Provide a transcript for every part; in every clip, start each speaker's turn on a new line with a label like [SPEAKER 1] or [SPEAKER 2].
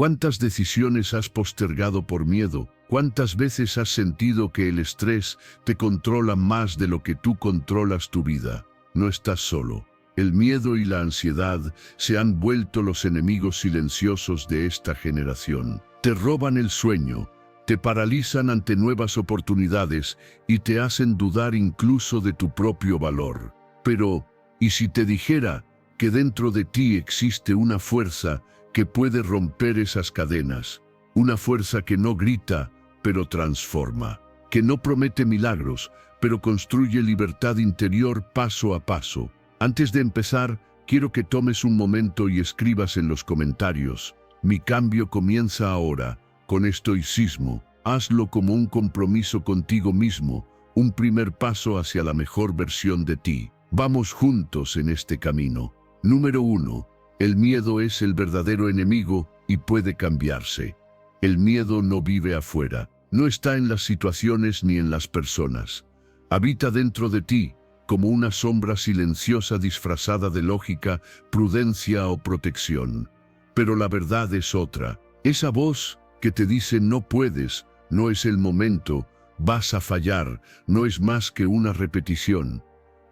[SPEAKER 1] ¿Cuántas decisiones has postergado por miedo? ¿Cuántas veces has sentido que el estrés te controla más de lo que tú controlas tu vida? No estás solo. El miedo y la ansiedad se han vuelto los enemigos silenciosos de esta generación. Te roban el sueño, te paralizan ante nuevas oportunidades y te hacen dudar incluso de tu propio valor. Pero, ¿y si te dijera que dentro de ti existe una fuerza que puede romper esas cadenas? Una fuerza que no grita, pero transforma. Que no promete milagros, pero construye libertad interior paso a paso. Antes de empezar, quiero que tomes un momento y escribas en los comentarios: mi cambio comienza ahora, con estoicismo. Hazlo como un compromiso contigo mismo, un primer paso hacia la mejor versión de ti. Vamos juntos en este camino. Número 1. El miedo es el verdadero enemigo y puede cambiarse. El miedo no vive afuera, no está en las situaciones ni en las personas. Habita dentro de ti, como una sombra silenciosa disfrazada de lógica, prudencia o protección. Pero la verdad es otra. Esa voz que te dice no puedes, no es el momento, vas a fallar, no es más que una repetición.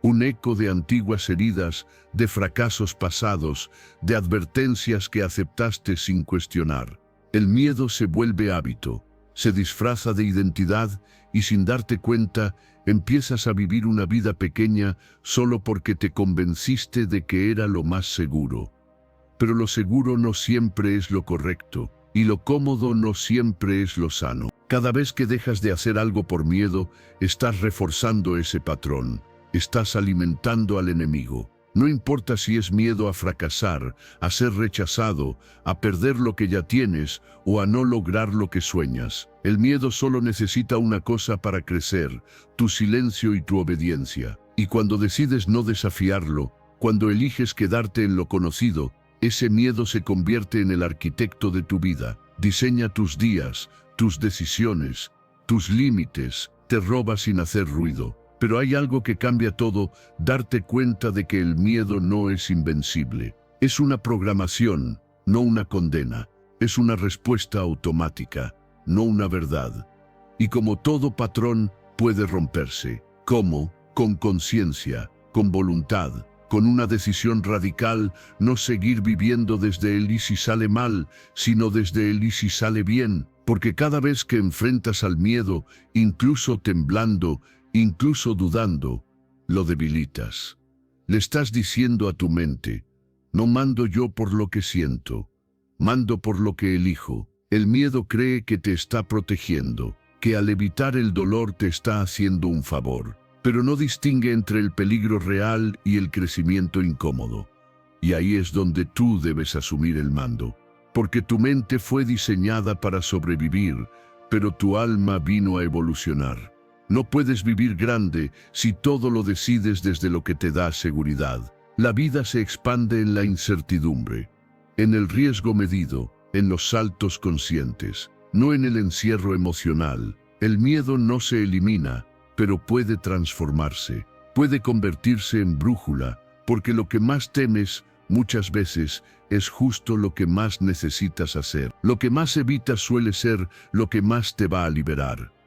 [SPEAKER 1] Un eco de antiguas heridas, de fracasos pasados, de advertencias que aceptaste sin cuestionar. El miedo se vuelve hábito, se disfraza de identidad y sin darte cuenta empiezas a vivir una vida pequeña solo porque te convenciste de que era lo más seguro. Pero lo seguro no siempre es lo correcto, y lo cómodo no siempre es lo sano. Cada vez que dejas de hacer algo por miedo, estás reforzando ese patrón, estás alimentando al enemigo. No importa si es miedo a fracasar, a ser rechazado, a perder lo que ya tienes o a no lograr lo que sueñas. El miedo solo necesita una cosa para crecer: tu silencio y tu obediencia. Y cuando decides no desafiarlo, cuando eliges quedarte en lo conocido, ese miedo se convierte en el arquitecto de tu vida. Diseña tus días, tus decisiones, tus límites, te roba sin hacer ruido. Pero hay algo que cambia todo: darte cuenta de que el miedo no es invencible. Es una programación, no una condena. Es una respuesta automática, no una verdad. Y como todo patrón, puede romperse. ¿Cómo? Con conciencia, con voluntad, con una decisión radical: no seguir viviendo desde el y si sale mal, sino desde el y si sale bien. Porque cada vez que enfrentas al miedo, incluso temblando, incluso dudando, lo debilitas. Le estás diciendo a tu mente: no mando yo por lo que siento, mando por lo que elijo. El miedo cree que te está protegiendo, que al evitar el dolor te está haciendo un favor, pero no distingue entre el peligro real y el crecimiento incómodo. Y ahí es donde tú debes asumir el mando, porque tu mente fue diseñada para sobrevivir, pero tu alma vino a evolucionar. No puedes vivir grande si todo lo decides desde lo que te da seguridad. La vida se expande en la incertidumbre, en el riesgo medido, en los saltos conscientes, no en el encierro emocional. El miedo no se elimina, pero puede transformarse, puede convertirse en brújula, porque lo que más temes muchas veces es justo lo que más necesitas hacer. Lo que más evitas suele ser lo que más te va a liberar.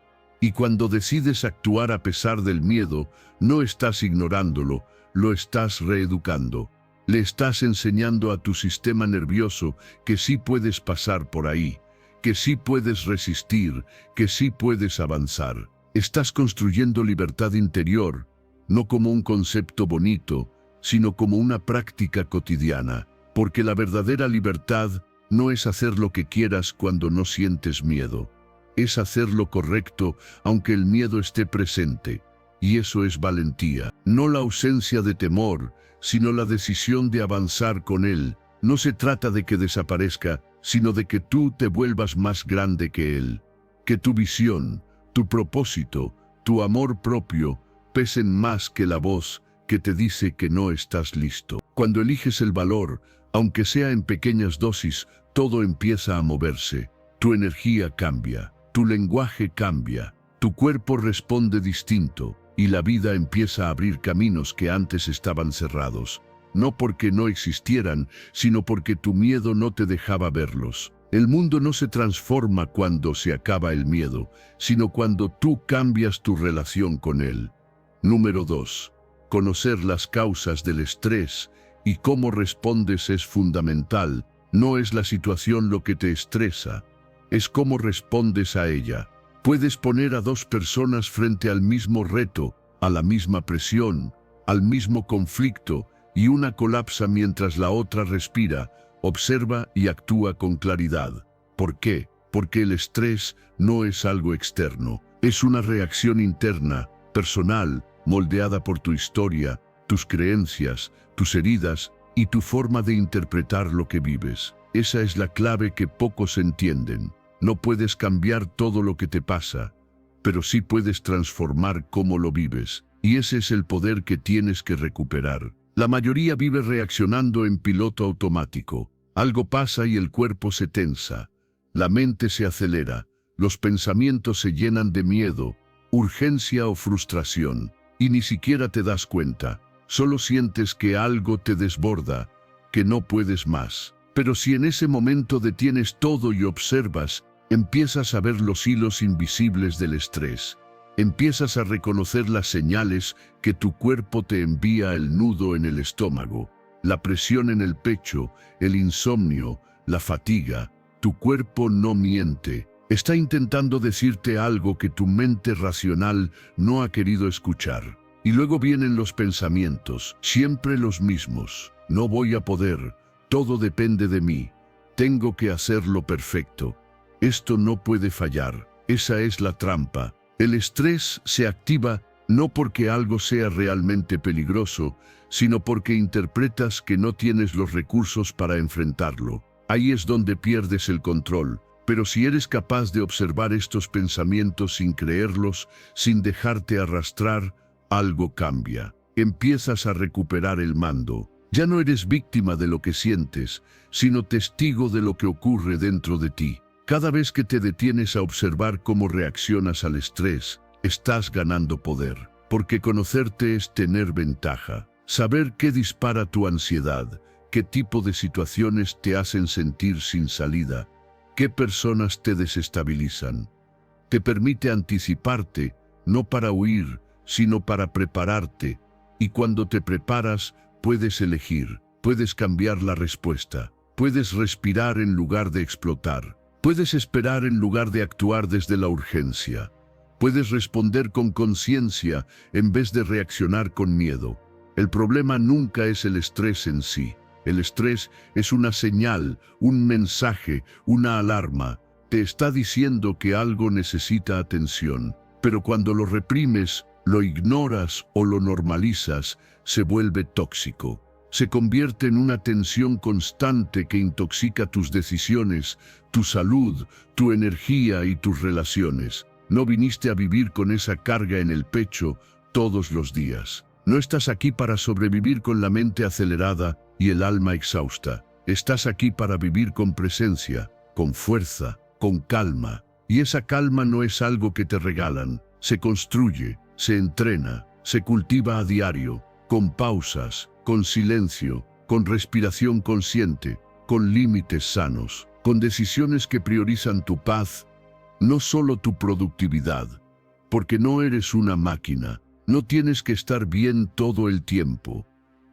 [SPEAKER 1] Y cuando decides actuar a pesar del miedo, no estás ignorándolo, lo estás reeducando. Le estás enseñando a tu sistema nervioso que sí puedes pasar por ahí, que sí puedes resistir, que sí puedes avanzar. Estás construyendo libertad interior, no como un concepto bonito, sino como una práctica cotidiana. Porque la verdadera libertad no es hacer lo que quieras cuando no sientes miedo. Es hacer lo correcto aunque el miedo esté presente, y eso es valentía. No la ausencia de temor, sino la decisión de avanzar con él. No se trata de que desaparezca, sino de que tú te vuelvas más grande que él. Que tu visión, tu propósito, tu amor propio pesen más que la voz que te dice que no estás listo. Cuando eliges el valor, aunque sea en pequeñas dosis, todo empieza a moverse. Tu energía cambia. Tu lenguaje cambia, tu cuerpo responde distinto y la vida empieza a abrir caminos que antes estaban cerrados. No porque no existieran, sino porque tu miedo no te dejaba verlos. El mundo no se transforma cuando se acaba el miedo, sino cuando tú cambias tu relación con él. Número 2. Conocer las causas del estrés y cómo respondes es fundamental. No es la situación lo que te estresa, es cómo respondes a ella. Puedes poner a dos personas frente al mismo reto, a la misma presión, al mismo conflicto, y una colapsa mientras la otra respira, observa y actúa con claridad. ¿Por qué? Porque el estrés no es algo externo, es una reacción interna, personal, moldeada por tu historia, tus creencias, tus heridas y tu forma de interpretar lo que vives. Esa es la clave que pocos entienden. No puedes cambiar todo lo que te pasa, pero sí puedes transformar cómo lo vives, y ese es el poder que tienes que recuperar. La mayoría vive reaccionando en piloto automático. Algo pasa y el cuerpo se tensa, la mente se acelera, los pensamientos se llenan de miedo, urgencia o frustración, y ni siquiera te das cuenta. Solo sientes que algo te desborda, que no puedes más. Pero si en ese momento detienes todo y observas, empiezas a ver los hilos invisibles del estrés. Empiezas a reconocer las señales que tu cuerpo te envía: el nudo en el estómago, la presión en el pecho, el insomnio, la fatiga. Tu cuerpo no miente. Está intentando decirte algo que tu mente racional no ha querido escuchar. Y luego vienen los pensamientos, siempre los mismos. No voy a poder, todo depende de mí, tengo que hacerlo perfecto. Esto no puede fallar, esa es la trampa. El estrés se activa no porque algo sea realmente peligroso, sino porque interpretas que no tienes los recursos para enfrentarlo. Ahí es donde pierdes el control. Pero si eres capaz de observar estos pensamientos sin creerlos, sin dejarte arrastrar, algo cambia. Empiezas a recuperar el mando. Ya no eres víctima de lo que sientes, sino testigo de lo que ocurre dentro de ti. Cada vez que te detienes a observar cómo reaccionas al estrés, estás ganando poder. Porque conocerte es tener ventaja. Saber qué dispara tu ansiedad, qué tipo de situaciones te hacen sentir sin salida, qué personas te desestabilizan. Te permite anticiparte, no para huir, sino para prepararte. Y cuando te preparas, puedes elegir, puedes cambiar la respuesta, puedes respirar en lugar de explotar, puedes esperar en lugar de actuar desde la urgencia, puedes responder con conciencia en vez de reaccionar con miedo. El problema nunca es el estrés en sí. El estrés es una señal, un mensaje, una alarma. Te está diciendo que algo necesita atención. Pero cuando lo reprimes, lo ignoras o lo normalizas, se vuelve tóxico. Se convierte en una tensión constante que intoxica tus decisiones, tu salud, tu energía y tus relaciones. No viniste a vivir con esa carga en el pecho todos los días. No estás aquí para sobrevivir con la mente acelerada y el alma exhausta. Estás aquí para vivir con presencia, con fuerza, con calma. Y esa calma no es algo que te regalan. Se construye, se entrena, se cultiva a diario, con pausas, con silencio, con respiración consciente, con límites sanos, con decisiones que priorizan tu paz, no solo tu productividad. Porque no eres una máquina. No tienes que estar bien todo el tiempo,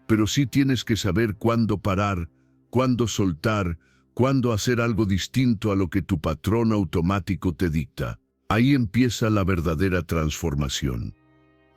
[SPEAKER 1] pero sí tienes que saber cuándo parar, cuándo soltar, cuándo hacer algo distinto a lo que tu patrón automático te dicta. Ahí empieza la verdadera transformación.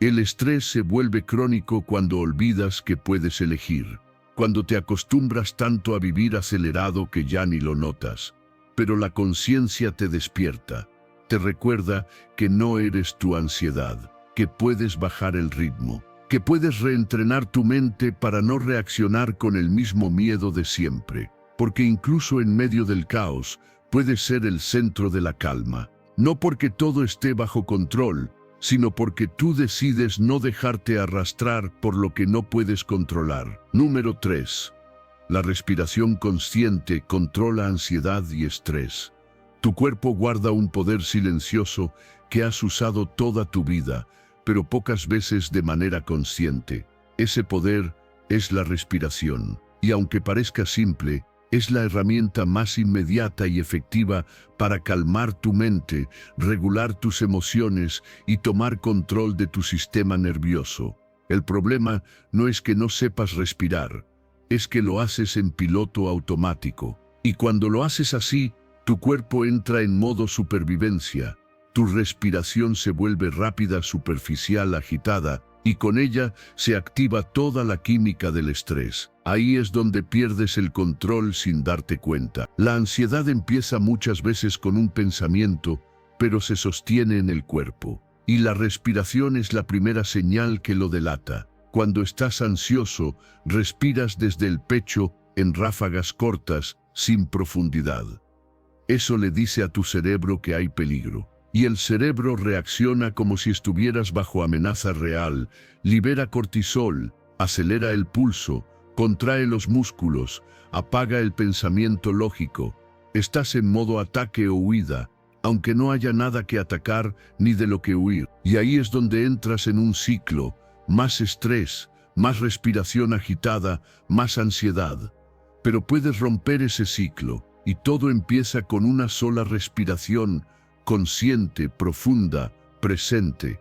[SPEAKER 1] El estrés se vuelve crónico cuando olvidas que puedes elegir, cuando te acostumbras tanto a vivir acelerado que ya ni lo notas. Pero la conciencia te despierta, te recuerda que no eres tu ansiedad, que puedes bajar el ritmo, que puedes reentrenar tu mente para no reaccionar con el mismo miedo de siempre, porque incluso en medio del caos puedes ser el centro de la calma, no porque todo esté bajo control, sino porque tú decides no dejarte arrastrar por lo que no puedes controlar. Número 3. La respiración consciente controla ansiedad y estrés. Tu cuerpo guarda un poder silencioso que has usado toda tu vida, pero pocas veces de manera consciente. Ese poder es la respiración. Y aunque parezca simple, Es la herramienta más inmediata y efectiva para calmar tu mente, regular tus emociones y tomar control de tu sistema nervioso. El problema no es que no sepas respirar, es que lo haces en piloto automático. Y cuando lo haces así, tu cuerpo entra en modo supervivencia. Tu respiración se vuelve rápida, superficial, agitada, y con ella se activa toda la química del estrés. Ahí es donde pierdes el control sin darte cuenta. La ansiedad empieza muchas veces con un pensamiento, pero se sostiene en el cuerpo. Y la respiración es la primera señal que lo delata. Cuando estás ansioso, respiras desde el pecho en ráfagas cortas, sin profundidad. Eso le dice a tu cerebro que hay peligro. Y el cerebro reacciona como si estuvieras bajo amenaza real, libera cortisol, acelera el pulso, contrae los músculos, apaga el pensamiento lógico. Estás en modo ataque o huida, aunque no haya nada que atacar ni de lo que huir. Y ahí es donde entras en un ciclo, más estrés, más respiración agitada, más ansiedad. Pero puedes romper ese ciclo, y todo empieza con una sola respiración, consciente, profunda, presente.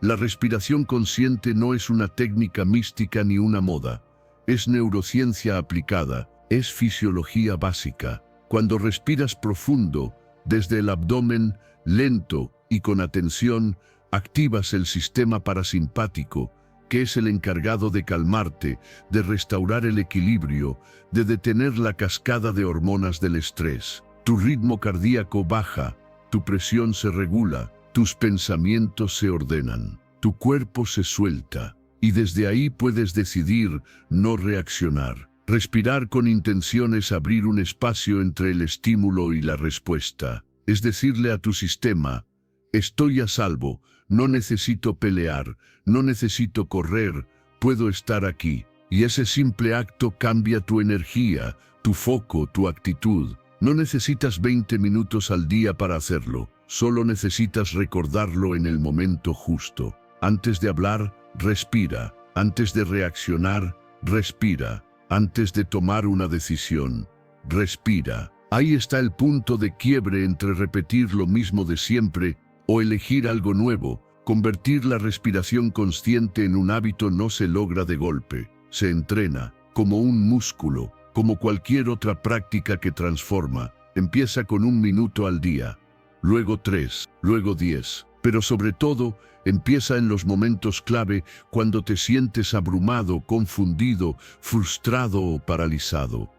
[SPEAKER 1] La respiración consciente no es una técnica mística ni una moda. Es neurociencia aplicada, es fisiología básica. Cuando respiras profundo, desde el abdomen, lento y con atención, activas el sistema parasimpático, que es el encargado de calmarte, de restaurar el equilibrio, de detener la cascada de hormonas del estrés. Tu ritmo cardíaco baja, tu presión se regula, tus pensamientos se ordenan, tu cuerpo se suelta, y desde ahí puedes decidir no reaccionar. Respirar con intención es abrir un espacio entre el estímulo y la respuesta. Es decirle a tu sistema, estoy a salvo, no necesito pelear, no necesito correr, puedo estar aquí. Y ese simple acto cambia tu energía, tu foco, tu actitud. No necesitas 20 minutos al día para hacerlo, solo necesitas recordarlo en el momento justo. Antes de hablar, respira. Antes de reaccionar, respira. Antes de tomar una decisión, respira. Ahí está el punto de quiebre entre repetir lo mismo de siempre o elegir algo nuevo. Convertir la respiración consciente en un hábito no se logra de golpe, se entrena, como un músculo. Como cualquier otra práctica que transforma, empieza con 1 minuto al día, luego 3, luego 10, pero sobre todo, empieza en los momentos clave cuando te sientes abrumado, confundido, frustrado o paralizado.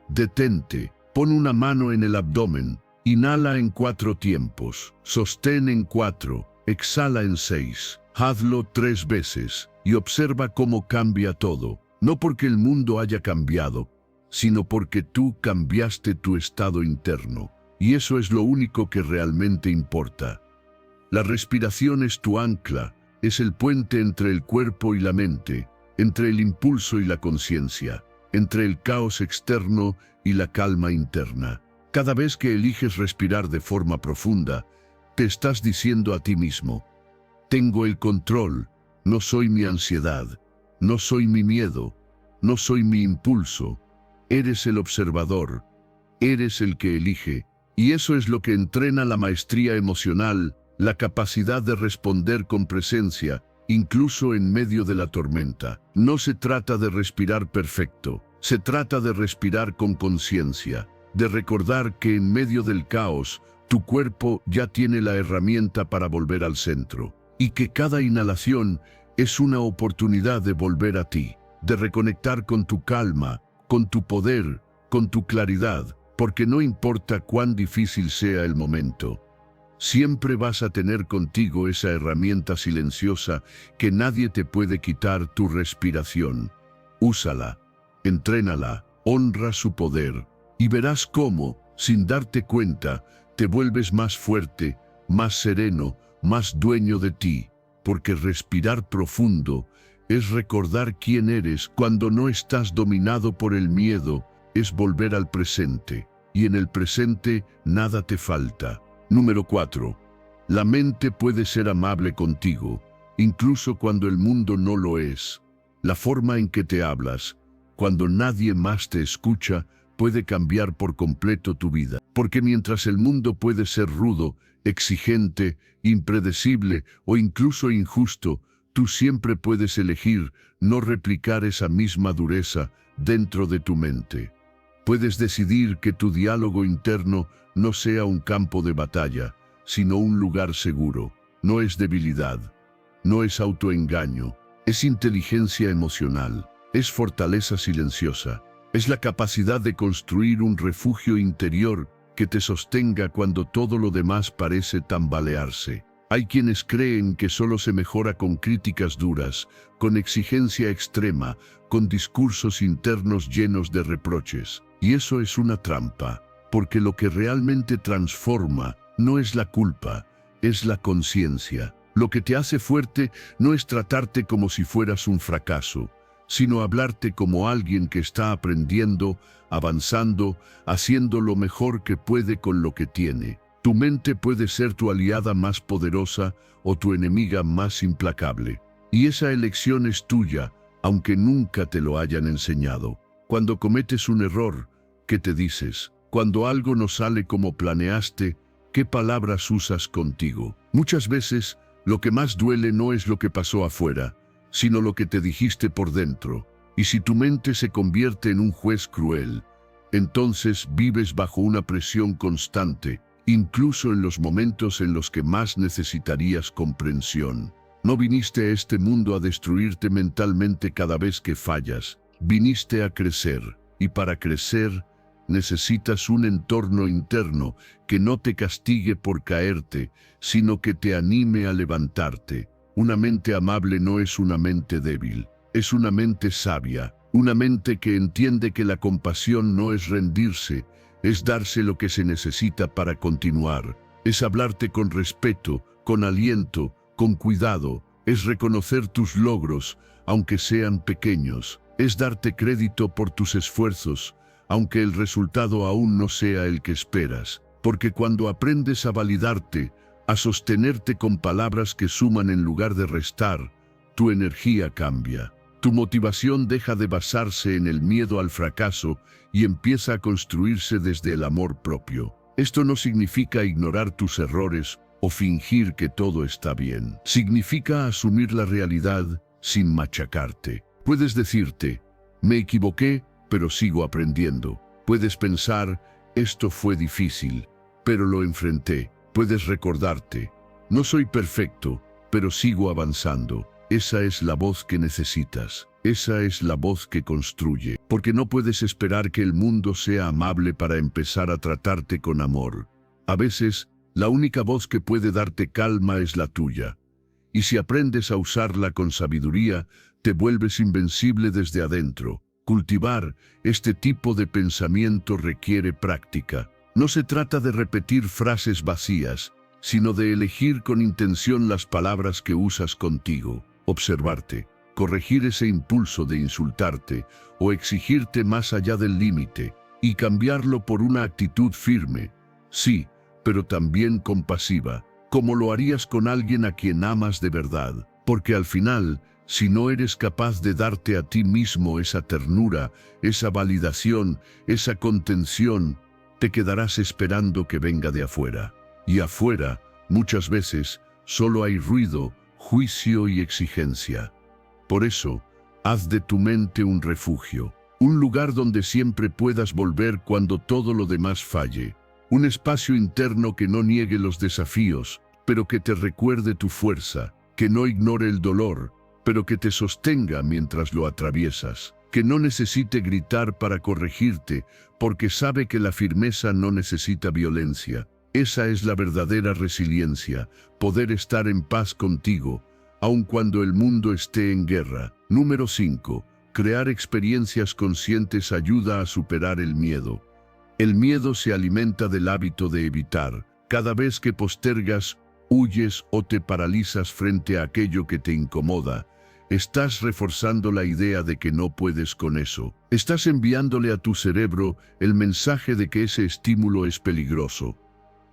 [SPEAKER 1] Detente, pon una mano en el abdomen, inhala en 4 tiempos, sostén en 4, exhala en 6, hazlo 3 veces y observa cómo cambia todo, no porque el mundo haya cambiado, sino porque tú cambiaste tu estado interno, y eso es lo único que realmente importa. La respiración es tu ancla, es el puente entre el cuerpo y la mente, entre el impulso y la conciencia, entre el caos externo y la calma interna. Cada vez que eliges respirar de forma profunda, te estás diciendo a ti mismo, tengo el control, no soy mi ansiedad, no soy mi miedo, no soy mi impulso. Eres el observador, eres el que elige, y eso es lo que entrena la maestría emocional, la capacidad de responder con presencia, incluso en medio de la tormenta. No se trata de respirar perfecto, se trata de respirar con conciencia, de recordar que en medio del caos, tu cuerpo ya tiene la herramienta para volver al centro, y que cada inhalación es una oportunidad de volver a ti, de reconectar con tu calma, con tu poder, con tu claridad, porque no importa cuán difícil sea el momento, siempre vas a tener contigo esa herramienta silenciosa que nadie te puede quitar: tu respiración. Úsala, entrénala, honra su poder, y verás cómo, sin darte cuenta, te vuelves más fuerte, más sereno, más dueño de ti, porque respirar profundo es recordar quién eres cuando no estás dominado por el miedo, es volver al presente, y en el presente nada te falta. Número 4. La mente puede ser amable contigo, incluso cuando el mundo no lo es. La forma en que te hablas, cuando nadie más te escucha, puede cambiar por completo tu vida. Porque mientras el mundo puede ser rudo, exigente, impredecible o incluso injusto, tú siempre puedes elegir no replicar esa misma dureza dentro de tu mente. Puedes decidir que tu diálogo interno no sea un campo de batalla, sino un lugar seguro. No es debilidad, no es autoengaño, es inteligencia emocional, es fortaleza silenciosa, es la capacidad de construir un refugio interior que te sostenga cuando todo lo demás parece tambalearse. Hay quienes creen que solo se mejora con críticas duras, con exigencia extrema, con discursos internos llenos de reproches. Y eso es una trampa, porque lo que realmente transforma no es la culpa, es la conciencia. Lo que te hace fuerte no es tratarte como si fueras un fracaso, sino hablarte como alguien que está aprendiendo, avanzando, haciendo lo mejor que puede con lo que tiene. Tu mente puede ser tu aliada más poderosa o tu enemiga más implacable. Y esa elección es tuya, aunque nunca te lo hayan enseñado. Cuando cometes un error, ¿qué te dices? Cuando algo no sale como planeaste, ¿qué palabras usas contigo? Muchas veces, lo que más duele no es lo que pasó afuera, sino lo que te dijiste por dentro. Y si tu mente se convierte en un juez cruel, entonces vives bajo una presión constante, incluso en los momentos en los que más necesitarías comprensión. No viniste a este mundo a destruirte mentalmente cada vez que fallas. Viniste a crecer, y para crecer necesitas un entorno interno que no te castigue por caerte, sino que te anime a levantarte. Una mente amable no es una mente débil, es una mente sabia, una mente que entiende que la compasión no es rendirse, es darse lo que se necesita para continuar, es hablarte con respeto, con aliento, con cuidado, es reconocer tus logros, aunque sean pequeños, es darte crédito por tus esfuerzos, aunque el resultado aún no sea el que esperas, porque cuando aprendes a validarte, a sostenerte con palabras que suman en lugar de restar, tu energía cambia. Tu motivación deja de basarse en el miedo al fracaso y empieza a construirse desde el amor propio. Esto no significa ignorar tus errores o fingir que todo está bien. Significa asumir la realidad sin machacarte. Puedes decirte, me equivoqué, pero sigo aprendiendo. Puedes pensar, esto fue difícil, pero lo enfrenté. Puedes recordarte, no soy perfecto, pero sigo avanzando. Esa es la voz que necesitas. Esa es la voz que construye. Porque no puedes esperar que el mundo sea amable para empezar a tratarte con amor. A veces, la única voz que puede darte calma es la tuya. Y si aprendes a usarla con sabiduría, te vuelves invencible desde adentro. Cultivar este tipo de pensamiento requiere práctica. No se trata de repetir frases vacías, sino de elegir con intención las palabras que usas contigo. Observarte, corregir ese impulso de insultarte o exigirte más allá del límite y cambiarlo por una actitud firme, sí, pero también compasiva, como lo harías con alguien a quien amas de verdad. Porque al final, si no eres capaz de darte a ti mismo esa ternura, esa validación, esa contención, te quedarás esperando que venga de afuera. Y afuera, muchas veces, solo hay ruido, juicio y exigencia. Por eso, haz de tu mente un refugio, un lugar donde siempre puedas volver cuando todo lo demás falle, un espacio interno que no niegue los desafíos, pero que te recuerde tu fuerza, que no ignore el dolor, pero que te sostenga mientras lo atraviesas, que no necesite gritar para corregirte, porque sabe que la firmeza no necesita violencia. Esa es la verdadera resiliencia, poder estar en paz contigo, aun cuando el mundo esté en guerra. Número 5. Crear experiencias conscientes ayuda a superar el miedo. El miedo se alimenta del hábito de evitar. Cada vez que postergas, huyes o te paralizas frente a aquello que te incomoda, estás reforzando la idea de que no puedes con eso. Estás enviándole a tu cerebro el mensaje de que ese estímulo es peligroso.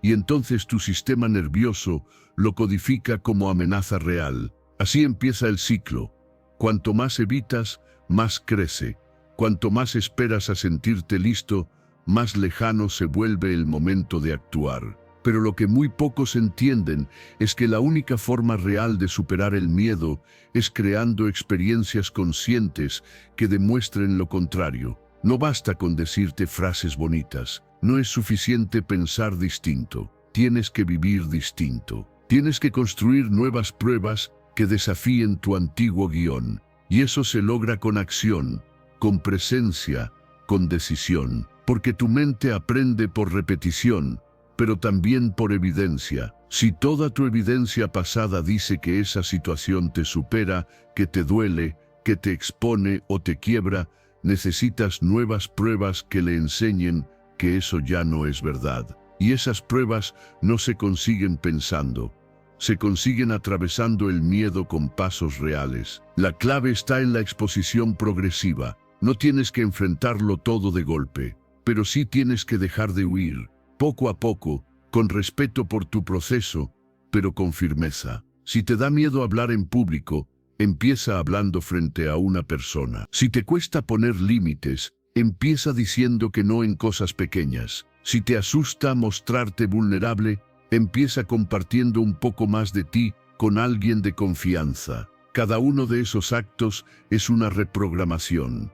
[SPEAKER 1] Y entonces tu sistema nervioso lo codifica como amenaza real. Así empieza el ciclo. Cuanto más evitas, más crece. Cuanto más esperas a sentirte listo, más lejano se vuelve el momento de actuar. Pero lo que muy pocos entienden es que la única forma real de superar el miedo es creando experiencias conscientes que demuestren lo contrario. No basta con decirte frases bonitas. No es suficiente pensar distinto. Tienes que vivir distinto. Tienes que construir nuevas pruebas que desafíen tu antiguo guión. Y eso se logra con acción, con presencia, con decisión. Porque tu mente aprende por repetición, pero también por evidencia. Si toda tu evidencia pasada dice que esa situación te supera, que te duele, que te expone o te quiebra, necesitas nuevas pruebas que le enseñen que eso ya no es verdad. Y esas pruebas no se consiguen pensando, se consiguen atravesando el miedo con pasos reales. La clave está en la exposición progresiva. No tienes que enfrentarlo todo de golpe, pero sí tienes que dejar de huir, poco a poco, con respeto por tu proceso, pero con firmeza. Si te da miedo hablar en público, empieza hablando frente a una persona. Si te cuesta poner límites, empieza diciendo que no en cosas pequeñas. Si te asusta mostrarte vulnerable, empieza compartiendo un poco más de ti con alguien de confianza. Cada uno de esos actos es una reprogramación.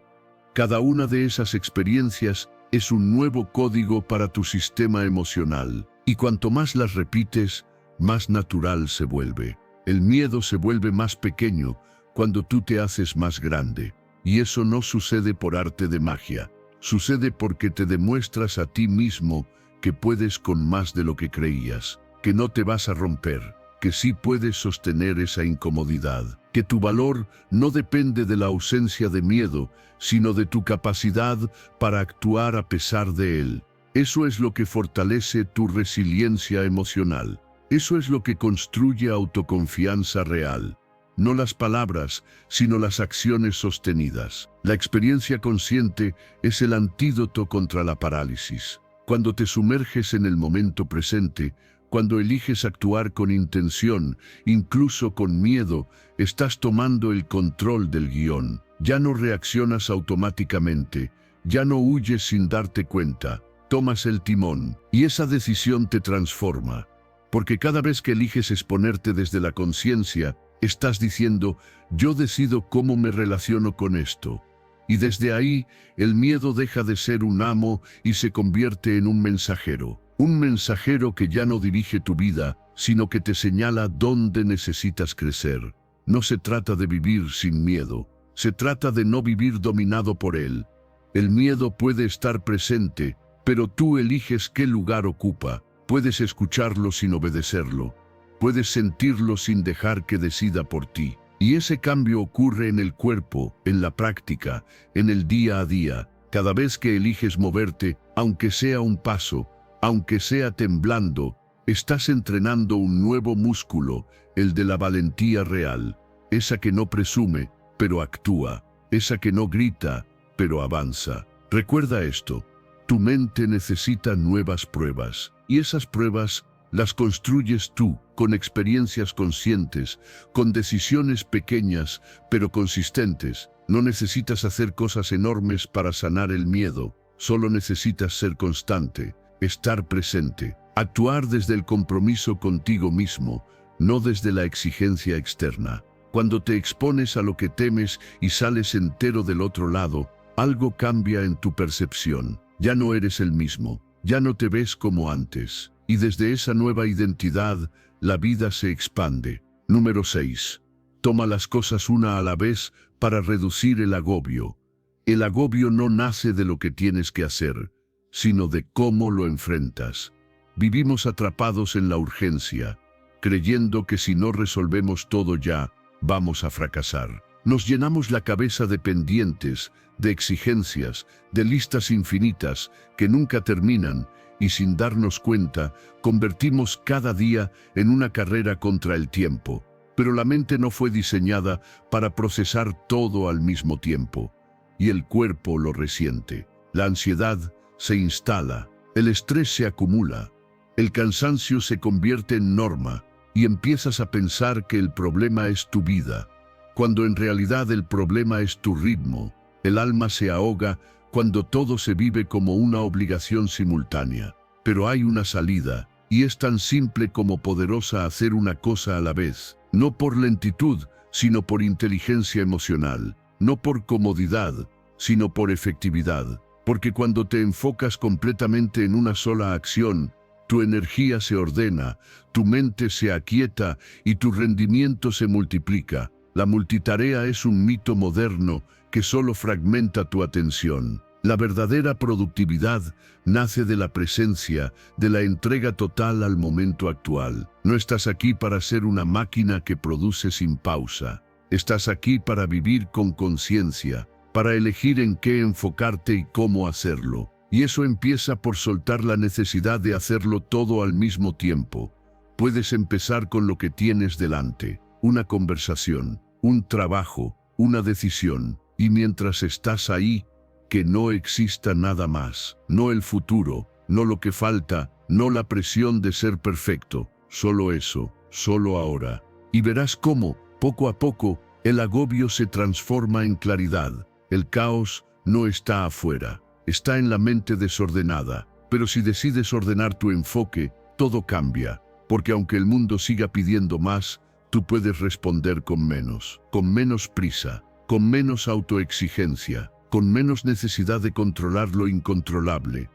[SPEAKER 1] Cada una de esas experiencias es un nuevo código para tu sistema emocional. Y cuanto más las repites, más natural se vuelve. El miedo se vuelve más pequeño cuando tú te haces más grande. Y eso no sucede por arte de magia. Sucede porque te demuestras a ti mismo que puedes con más de lo que creías, que no te vas a romper, que sí puedes sostener esa incomodidad, que tu valor no depende de la ausencia de miedo, sino de tu capacidad para actuar a pesar de él. Eso es lo que fortalece tu resiliencia emocional. Eso es lo que construye autoconfianza real. No las palabras, sino las acciones sostenidas. La experiencia consciente es el antídoto contra la parálisis. Cuando te sumerges en el momento presente, cuando eliges actuar con intención, incluso con miedo, estás tomando el control del guión. Ya no reaccionas automáticamente, ya no huyes sin darte cuenta, tomas el timón, y esa decisión te transforma. Porque cada vez que eliges exponerte desde la conciencia, estás diciendo, yo decido cómo me relaciono con esto. Y desde ahí, el miedo deja de ser un amo y se convierte en un mensajero. Un mensajero que ya no dirige tu vida, sino que te señala dónde necesitas crecer. No se trata de vivir sin miedo, se trata de no vivir dominado por él. El miedo puede estar presente, pero tú eliges qué lugar ocupa. Puedes escucharlo sin obedecerlo. Puedes sentirlo sin dejar que decida por ti. Y ese cambio ocurre en el cuerpo, en la práctica, en el día a día. Cada vez que eliges moverte, aunque sea un paso, aunque sea temblando, estás entrenando un nuevo músculo, el de la valentía real. Esa que no presume, pero actúa. Esa que no grita, pero avanza. Recuerda esto, tu mente necesita nuevas pruebas. Y esas pruebas las construyes tú, con experiencias conscientes, con decisiones pequeñas, pero consistentes. No necesitas hacer cosas enormes para sanar el miedo, solo necesitas ser constante, estar presente, actuar desde el compromiso contigo mismo, no desde la exigencia externa. Cuando te expones a lo que temes y sales entero del otro lado, algo cambia en tu percepción. Ya no eres el mismo, ya no te ves como antes. Y desde esa nueva identidad, la vida se expande. Número 6. Toma las cosas una a la vez para reducir el agobio. El agobio no nace de lo que tienes que hacer, sino de cómo lo enfrentas. Vivimos atrapados en la urgencia, creyendo que si no resolvemos todo ya, vamos a fracasar. Nos llenamos la cabeza de pendientes, de exigencias, de listas infinitas que nunca terminan, y sin darnos cuenta, convertimos cada día en una carrera contra el tiempo. Pero la mente no fue diseñada para procesar todo al mismo tiempo, y el cuerpo lo resiente. La ansiedad se instala, el estrés se acumula, el cansancio se convierte en norma, y empiezas a pensar que el problema es tu vida, cuando en realidad el problema es tu ritmo. El alma se ahoga cuando todo se vive como una obligación simultánea. Pero hay una salida, y es tan simple como poderosa hacer una cosa a la vez, no por lentitud, sino por inteligencia emocional, no por comodidad, sino por efectividad. Porque cuando te enfocas completamente en una sola acción, tu energía se ordena, tu mente se aquieta y tu rendimiento se multiplica. La multitarea es un mito moderno que solo fragmenta tu atención. La verdadera productividad nace de la presencia, de la entrega total al momento actual. No estás aquí para ser una máquina que produce sin pausa. Estás aquí para vivir con conciencia, para elegir en qué enfocarte y cómo hacerlo. Y eso empieza por soltar la necesidad de hacerlo todo al mismo tiempo. Puedes empezar con lo que tienes delante, una conversación, un trabajo, una decisión, y mientras estás ahí, que no exista nada más, no el futuro, no lo que falta, no la presión de ser perfecto, solo eso, solo ahora. Y verás cómo, poco a poco, el agobio se transforma en claridad. El caos no está afuera, está en la mente desordenada. Pero si decides ordenar tu enfoque, todo cambia, porque aunque el mundo siga pidiendo más, tú puedes responder con menos prisa, con menos autoexigencia, con menos necesidad de controlar lo incontrolable.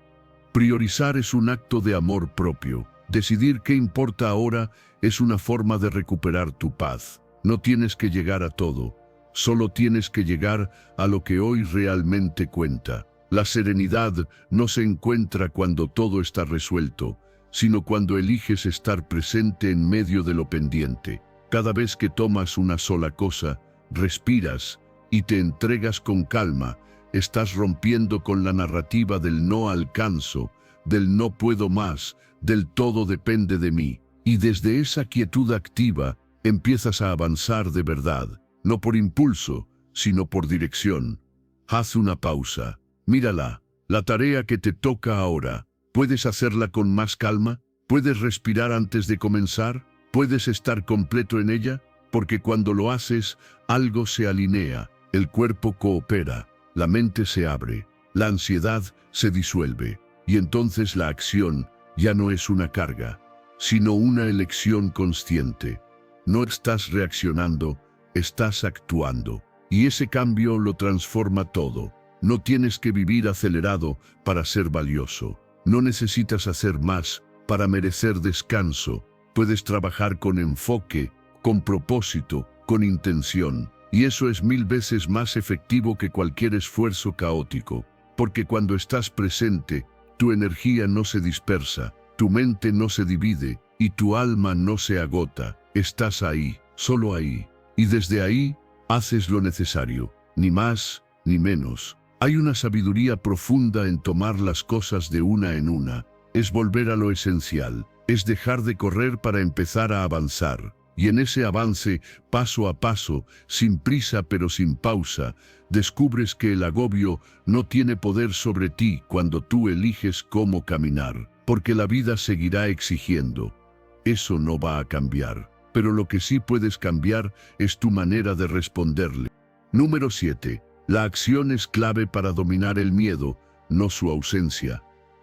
[SPEAKER 1] Priorizar es un acto de amor propio. Decidir qué importa ahora es una forma de recuperar tu paz. No tienes que llegar a todo, solo tienes que llegar a lo que hoy realmente cuenta. La serenidad no se encuentra cuando todo está resuelto, sino cuando eliges estar presente en medio de lo pendiente. Cada vez que tomas una sola cosa, respiras y te entregas con calma, estás rompiendo con la narrativa del no alcanzo, del no puedo más, del todo depende de mí. Y desde esa quietud activa, empiezas a avanzar de verdad, no por impulso, sino por dirección. Haz una pausa, mírala, la tarea que te toca ahora. ¿Puedes hacerla con más calma? ¿Puedes respirar antes de comenzar? ¿Puedes estar completo en ella? Porque cuando lo haces, algo se alinea, el cuerpo coopera, la mente se abre, la ansiedad se disuelve, y entonces la acción ya no es una carga, sino una elección consciente. No estás reaccionando, estás actuando, y ese cambio lo transforma todo. No tienes que vivir acelerado para ser valioso. No necesitas hacer más para merecer descanso. Puedes trabajar con enfoque, con propósito, con intención. Y eso es 1000 veces más efectivo que cualquier esfuerzo caótico. Porque cuando estás presente, tu energía no se dispersa, tu mente no se divide y tu alma no se agota. Estás ahí, solo ahí. Y desde ahí, haces lo necesario, ni más ni menos. Hay una sabiduría profunda en tomar las cosas de una en una. Es volver a lo esencial, es dejar de correr para empezar a avanzar. Y en ese avance, paso a paso, sin prisa pero sin pausa, descubres que el agobio no tiene poder sobre ti cuando tú eliges cómo caminar, porque la vida seguirá exigiendo. Eso no va a cambiar, pero lo que sí puedes cambiar es tu manera de responderle. Número 7. La acción es clave para dominar el miedo, no su ausencia.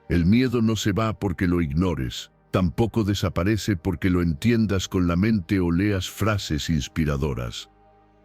[SPEAKER 1] El miedo no se va porque lo ignores. Tampoco desaparece porque lo entiendas con la mente o leas frases inspiradoras.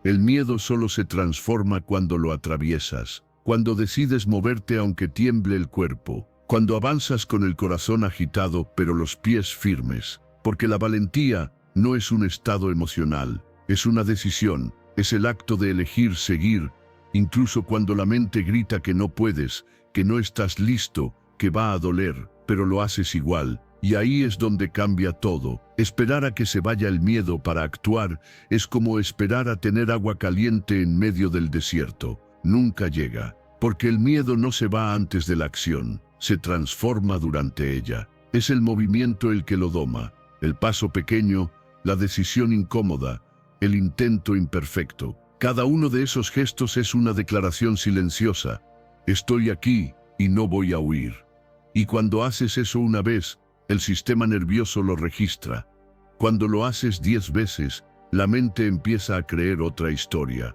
[SPEAKER 1] El miedo solo se transforma cuando lo atraviesas, cuando decides moverte aunque tiemble el cuerpo, cuando avanzas con el corazón agitado pero los pies firmes, porque la valentía no es un estado emocional, es una decisión, es el acto de elegir seguir, incluso cuando la mente grita que no puedes, que no estás listo, que va a doler, pero lo haces igual. Y ahí es donde cambia todo. Esperar a que se vaya el miedo para actuar es como esperar a tener agua caliente en medio del desierto. Nunca llega, porque el miedo no se va antes de la acción, se transforma durante ella. Es el movimiento el que lo doma, el paso pequeño, la decisión incómoda, el intento imperfecto. Cada uno de esos gestos es una declaración silenciosa. Estoy aquí y no voy a huir. Y cuando haces eso una vez, el sistema nervioso lo registra. Cuando lo haces 10 veces, la mente empieza a creer otra historia.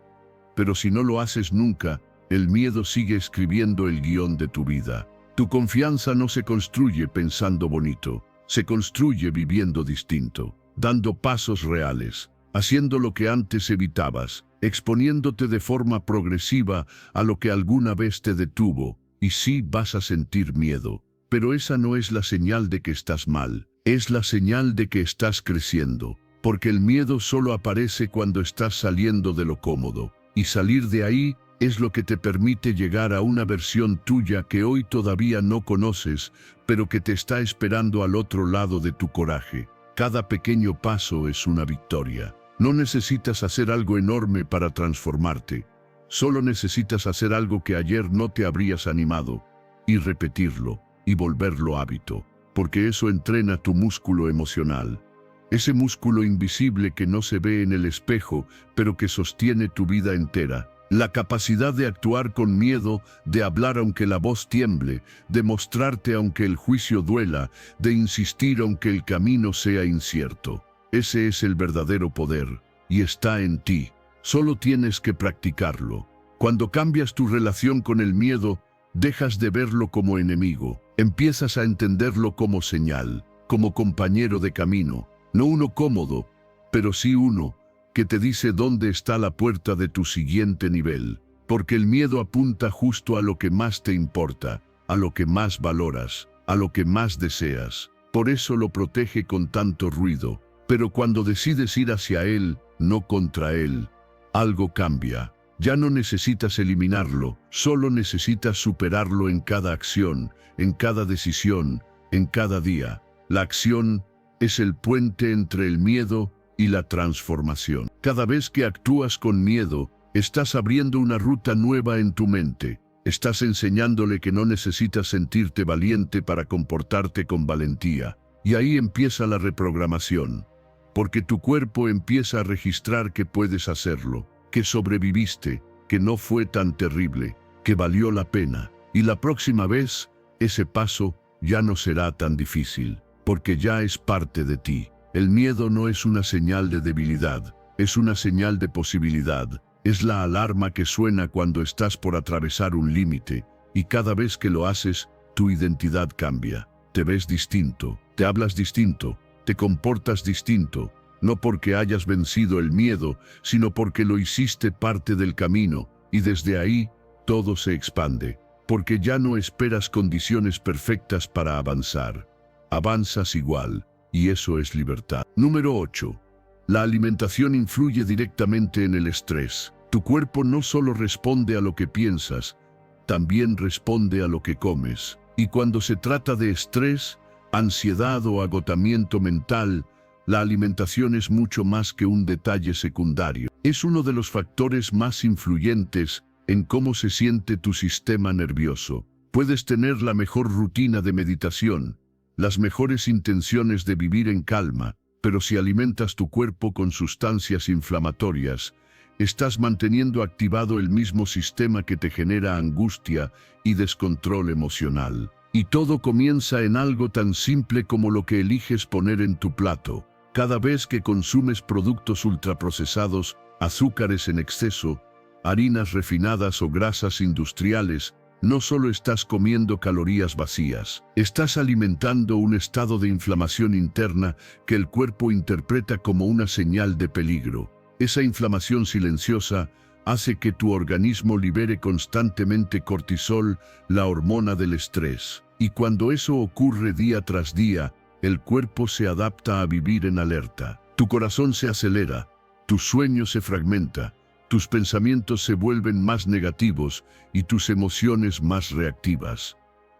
[SPEAKER 1] Pero si no lo haces nunca, El miedo sigue escribiendo el guión de tu vida. Tu confianza no se construye pensando bonito, se construye viviendo distinto, dando pasos reales, haciendo lo que antes evitabas, exponiéndote de forma progresiva a lo que alguna vez te detuvo, y sí vas a sentir miedo. Pero esa no es la señal de que estás mal, es la señal de que estás creciendo, porque el miedo solo aparece cuando estás saliendo de lo cómodo, y salir de ahí es lo que te permite llegar a una versión tuya que hoy todavía no conoces, pero que te está esperando al otro lado de tu coraje. Cada pequeño paso es una victoria. No necesitas hacer algo enorme para transformarte. Solo necesitas hacer algo que ayer no te habrías animado, y repetirlo, y volverlo hábito, porque eso entrena tu músculo emocional. Ese músculo invisible que no se ve en el espejo, pero que sostiene tu vida entera. La capacidad de actuar con miedo, de hablar aunque la voz tiemble, de mostrarte aunque el juicio duela, de insistir aunque el camino sea incierto. Ese es el verdadero poder, y está en ti. Solo tienes que practicarlo. Cuando cambias tu relación con el miedo, dejas de verlo como enemigo. Empiezas a entenderlo como señal, como compañero de camino. No uno cómodo, pero sí uno que te dice dónde está la puerta de tu siguiente nivel, porque el miedo apunta justo a lo que más te importa, a lo que más valoras, a lo que más deseas. Por eso lo protege con tanto ruido, pero cuando decides ir hacia él, no contra él, algo cambia. Ya no necesitas eliminarlo, solo necesitas superarlo en cada acción, en cada decisión, en cada día. La acción es el puente entre el miedo y la transformación. Cada vez que actúas con miedo, estás abriendo una ruta nueva en tu mente. Estás enseñándole que no necesitas sentirte valiente para comportarte con valentía. Y ahí empieza la reprogramación. Porque tu cuerpo empieza a registrar que puedes hacerlo, que sobreviviste, que no fue tan terrible, que valió la pena. Y la próxima vez, ese paso ya no será tan difícil, porque ya es parte de ti. El miedo no es una señal de debilidad, es una señal de posibilidad. Es la alarma que suena cuando estás por atravesar un límite, y cada vez que lo haces, tu identidad cambia. Te ves distinto, te hablas distinto, te comportas distinto, no porque hayas vencido el miedo, sino porque lo hiciste parte del camino, y desde ahí, todo se expande, porque ya no esperas condiciones perfectas para avanzar. Avanzas igual. Y eso es libertad. Número 8. La alimentación influye directamente en el estrés. Tu cuerpo no solo responde a lo que piensas, también responde a lo que comes. Y cuando se trata de estrés, ansiedad o agotamiento mental, la alimentación es mucho más que un detalle secundario. Es uno de los factores más influyentes en cómo se siente tu sistema nervioso. Puedes tener la mejor rutina de meditación, las mejores intenciones de vivir en calma, pero si alimentas tu cuerpo con sustancias inflamatorias, estás manteniendo activado el mismo sistema que te genera angustia y descontrol emocional. Y todo comienza en algo tan simple como lo que eliges poner en tu plato. Cada vez que consumes productos ultraprocesados, azúcares en exceso, harinas refinadas o grasas industriales, no solo estás comiendo calorías vacías, estás alimentando un estado de inflamación interna que el cuerpo interpreta como una señal de peligro. Esa inflamación silenciosa hace que tu organismo libere constantemente cortisol, la hormona del estrés. Y cuando eso ocurre día tras día, el cuerpo se adapta a vivir en alerta. Tu corazón se acelera, tu sueño se fragmenta, tus pensamientos se vuelven más negativos y tus emociones más reactivas.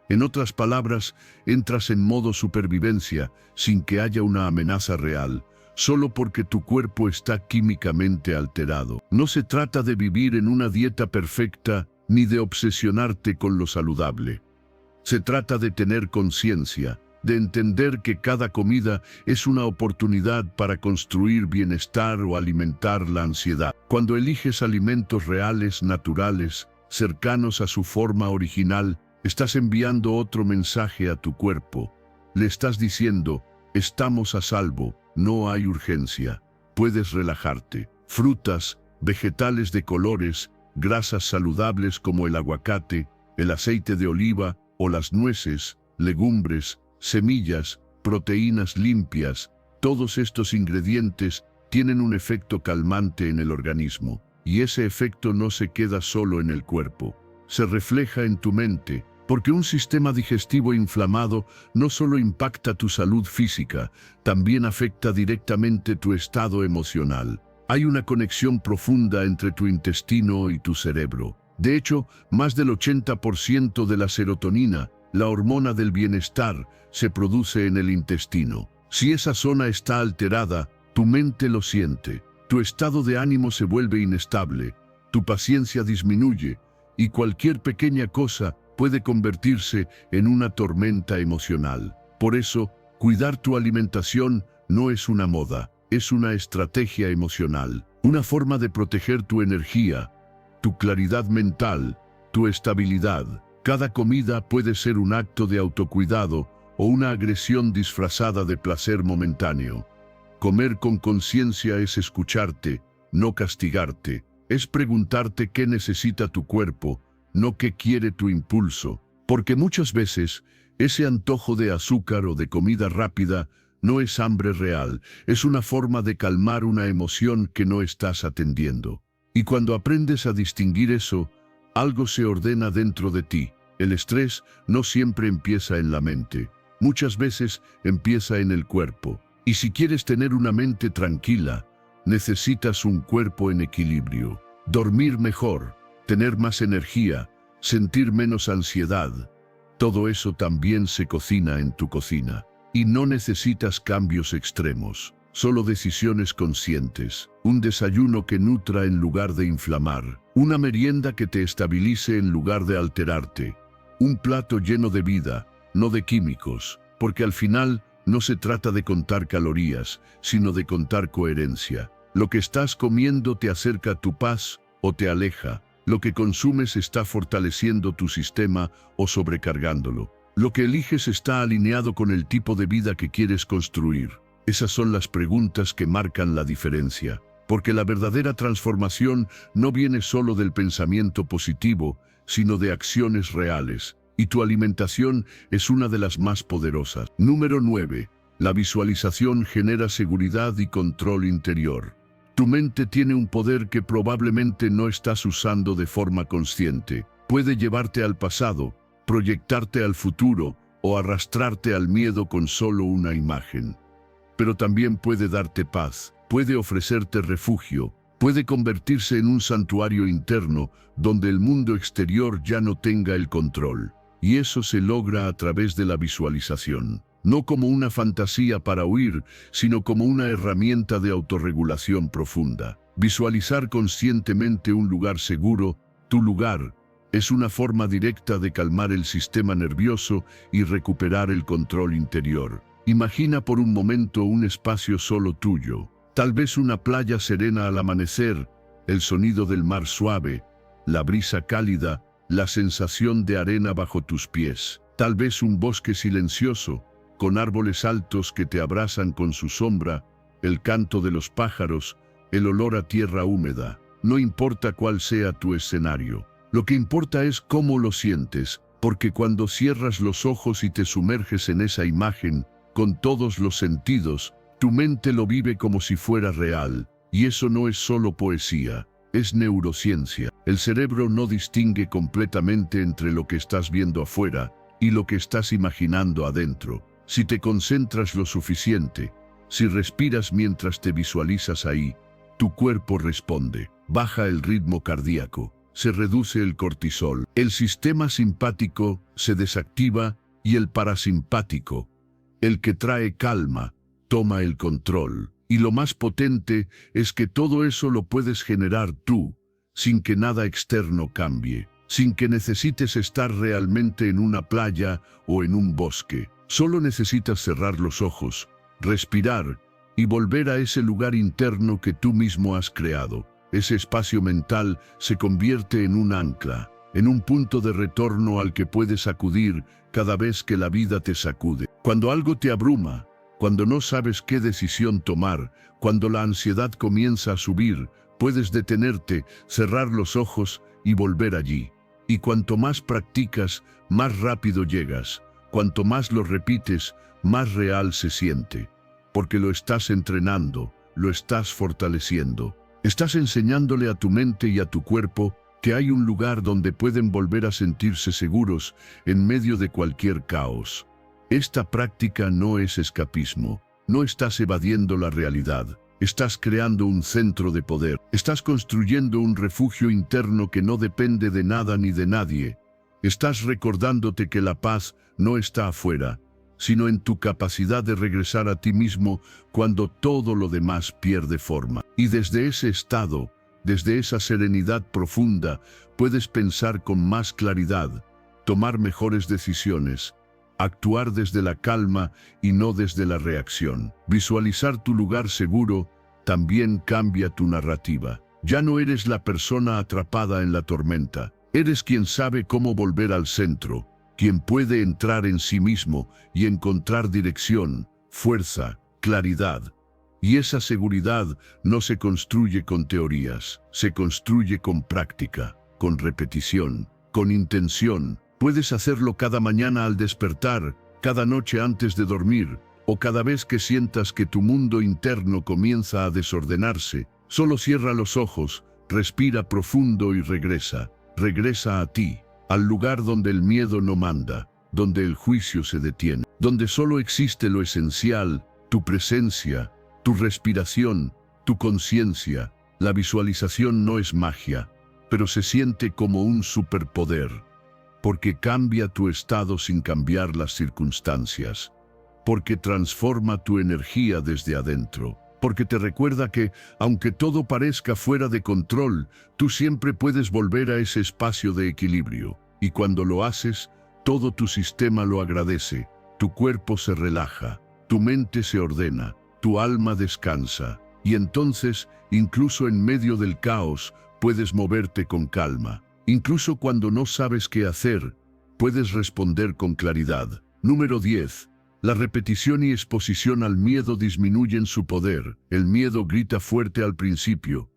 [SPEAKER 1] En otras palabras, entras en modo supervivencia sin que haya una amenaza real, solo porque tu cuerpo está químicamente alterado. No se trata de vivir en una dieta perfecta ni de obsesionarte con lo saludable. Se trata de tener conciencia, de entender que cada comida es una oportunidad para construir bienestar o alimentar la ansiedad. Cuando eliges alimentos reales, naturales, cercanos a su forma original, estás enviando otro mensaje a tu cuerpo. Le estás diciendo, estamos a salvo, no hay urgencia, puedes relajarte. Frutas, vegetales de colores, grasas saludables como el aguacate, el aceite de oliva o las nueces, legumbres, semillas, proteínas limpias. Todos estos ingredientes tienen un efecto calmante en el organismo, y ese efecto no se queda solo en el cuerpo, se refleja en tu mente, porque un sistema digestivo inflamado no solo impacta tu salud física, también afecta directamente tu estado emocional. Hay una conexión profunda entre tu intestino y tu cerebro. De hecho, más del 80% de la serotonina, la hormona del bienestar, se produce en el intestino. Si esa zona está alterada, tu mente lo siente, tu estado de ánimo se vuelve inestable, tu paciencia disminuye, y cualquier pequeña cosa puede convertirse en una tormenta emocional. Por eso, cuidar tu alimentación no es una moda, es una estrategia emocional, una forma de proteger tu energía, tu claridad mental, tu estabilidad. Cada comida puede ser un acto de autocuidado o una agresión disfrazada de placer momentáneo. Comer con conciencia es escucharte, no castigarte, es preguntarte qué necesita tu cuerpo, no qué quiere tu impulso, porque muchas veces ese antojo de azúcar o de comida rápida no es hambre real, es una forma de calmar una emoción que no estás atendiendo. Y cuando aprendes a distinguir eso, algo se ordena dentro de ti. El estrés no siempre empieza en la mente, muchas veces empieza en el cuerpo. Y si quieres tener una mente tranquila, necesitas un cuerpo en equilibrio, dormir mejor, tener más energía, sentir menos ansiedad. Todo eso también se cocina en tu cocina. Y no necesitas cambios extremos, solo decisiones conscientes. Un desayuno que nutra en lugar de inflamar. Una merienda que te estabilice en lugar de alterarte. Un plato lleno de vida, no de químicos, porque al final no se trata de contar calorías, sino de contar coherencia. Lo que estás comiendo te acerca a tu paz o te aleja. Lo que consumes está fortaleciendo tu sistema o sobrecargándolo. Lo que eliges está alineado con el tipo de vida que quieres construir. Esas son las preguntas que marcan la diferencia, porque la verdadera transformación no viene solo del pensamiento positivo, sino de acciones reales, y tu alimentación es una de las más poderosas. Número 9. La visualización genera seguridad y control interior. Tu mente tiene un poder que probablemente no estás usando de forma consciente. Puede llevarte al pasado, proyectarte al futuro o arrastrarte al miedo con solo una imagen. Pero también puede darte paz, puede ofrecerte refugio, puede convertirse en un santuario interno donde el mundo exterior ya no tenga el control. Y eso se logra a través de la visualización, no como una fantasía para huir, sino como una herramienta de autorregulación profunda. Visualizar conscientemente un lugar seguro, tu lugar, es una forma directa de calmar el sistema nervioso y recuperar el control interior. Imagina por un momento un espacio solo tuyo, tal vez una playa serena al amanecer, el sonido del mar suave, la brisa cálida, la sensación de arena bajo tus pies, tal vez un bosque silencioso, con árboles altos que te abrazan con su sombra, el canto de los pájaros, el olor a tierra húmeda. No importa cuál sea tu escenario. Lo que importa es cómo lo sientes, porque cuando cierras los ojos y te sumerges en esa imagen, con todos los sentidos, tu mente lo vive como si fuera real, y eso no es solo poesía, es neurociencia. El cerebro no distingue completamente entre lo que estás viendo afuera y lo que estás imaginando adentro. Si te concentras lo suficiente, si respiras mientras te visualizas ahí, tu cuerpo responde, baja el ritmo cardíaco, se reduce el cortisol, el sistema simpático se desactiva y el parasimpático, el que trae calma, toma el control. Y lo más potente es que todo eso lo puedes generar tú, sin que nada externo cambie, sin que necesites estar realmente en una playa o en un bosque. Solo necesitas cerrar los ojos, respirar y volver a ese lugar interno que tú mismo has creado. Ese espacio mental se convierte en un ancla, en un punto de retorno al que puedes acudir cada vez que la vida te sacude. Cuando algo te abruma, cuando no sabes qué decisión tomar, cuando la ansiedad comienza a subir, puedes detenerte, cerrar los ojos y volver allí. Y cuanto más practicas, más rápido llegas. Cuanto más lo repites, más real se siente. Porque lo estás entrenando, lo estás fortaleciendo. Estás enseñándole a tu mente y a tu cuerpo que hay un lugar donde pueden volver a sentirse seguros en medio de cualquier caos. Esta práctica no es escapismo. No estás evadiendo la realidad. Estás creando un centro de poder. Estás construyendo un refugio interno que no depende de nada ni de nadie. Estás recordándote que la paz no está afuera, sino en tu capacidad de regresar a ti mismo cuando todo lo demás pierde forma. Y desde ese estado, desde esa serenidad profunda, puedes pensar con más claridad, tomar mejores decisiones, actuar desde la calma y no desde la reacción. Visualizar tu lugar seguro también cambia tu narrativa. Ya no eres la persona atrapada en la tormenta. Eres quien sabe cómo volver al centro, quien puede entrar en sí mismo y encontrar dirección, fuerza, claridad. Y esa seguridad no se construye con teorías, se construye con práctica, con repetición, con intención. Puedes hacerlo cada mañana al despertar, cada noche antes de dormir, o cada vez que sientas que tu mundo interno comienza a desordenarse. Solo cierra los ojos, respira profundo y regresa. Regresa a ti, al lugar donde el miedo no manda, donde el juicio se detiene, donde solo existe lo esencial, tu presencia, tu respiración, tu conciencia. La visualización no es magia, pero se siente como un superpoder, porque cambia tu estado sin cambiar las circunstancias, porque transforma tu energía desde adentro, porque te recuerda que, aunque todo parezca fuera de control, tú siempre puedes volver a ese espacio de equilibrio. Y cuando lo haces, todo tu sistema lo agradece, tu cuerpo se relaja, tu mente se ordena, tu alma descansa. Y entonces, incluso en medio del caos, puedes moverte con calma. Incluso cuando no sabes qué hacer, puedes responder con claridad. Número 10. La repetición y exposición al miedo disminuyen su poder. El miedo grita fuerte al principio,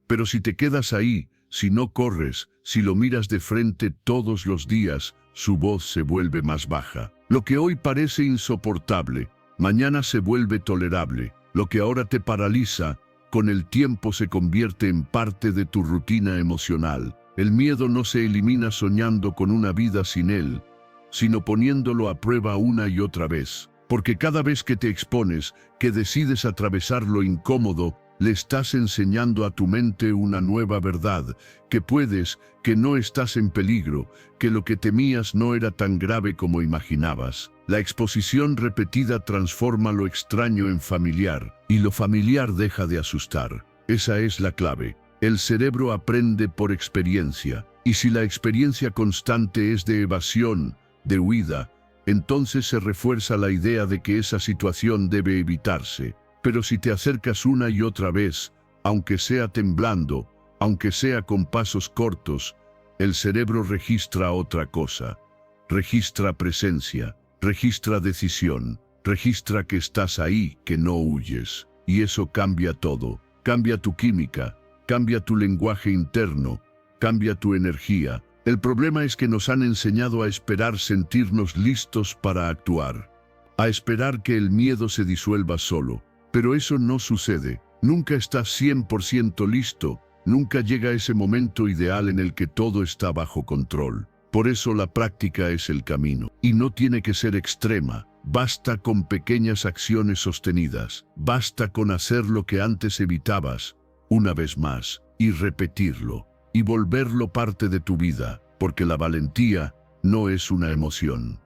[SPEAKER 1] pero si te quedas ahí, si no corres, si lo miras de frente todos los días, su voz se vuelve más baja. Lo que hoy parece insoportable, mañana se vuelve tolerable. Lo que ahora te paraliza, con el tiempo se convierte en parte de tu rutina emocional. El miedo no se elimina soñando con una vida sin él, sino poniéndolo a prueba una y otra vez. Porque cada vez que te expones, que decides atravesar lo incómodo, le estás enseñando a tu mente una nueva verdad, que puedes, que no estás en peligro, que lo que temías no era tan grave como imaginabas. La exposición repetida transforma lo extraño en familiar, y lo familiar deja de asustar. Esa es la clave. El cerebro aprende por experiencia, y si la experiencia constante es de evasión, de huida, entonces se refuerza la idea de que esa situación debe evitarse. Pero si te acercas una y otra vez, aunque sea temblando, aunque sea con pasos cortos, el cerebro registra otra cosa. Registra presencia, registra decisión, registra que estás ahí, que no huyes. Y eso cambia todo. Cambia tu química, cambia tu lenguaje interno, cambia tu energía. El problema es que nos han enseñado a esperar sentirnos listos para actuar, a esperar que el miedo se disuelva solo. Pero eso no sucede. Nunca estás 100% listo, nunca llega ese momento ideal en el que todo está bajo control. Por eso la práctica es el camino. Y no tiene que ser extrema. Basta con pequeñas acciones sostenidas. Basta con hacer lo que antes evitabas, una vez más, y repetirlo, y volverlo parte de tu vida, porque la valentía no es una emoción.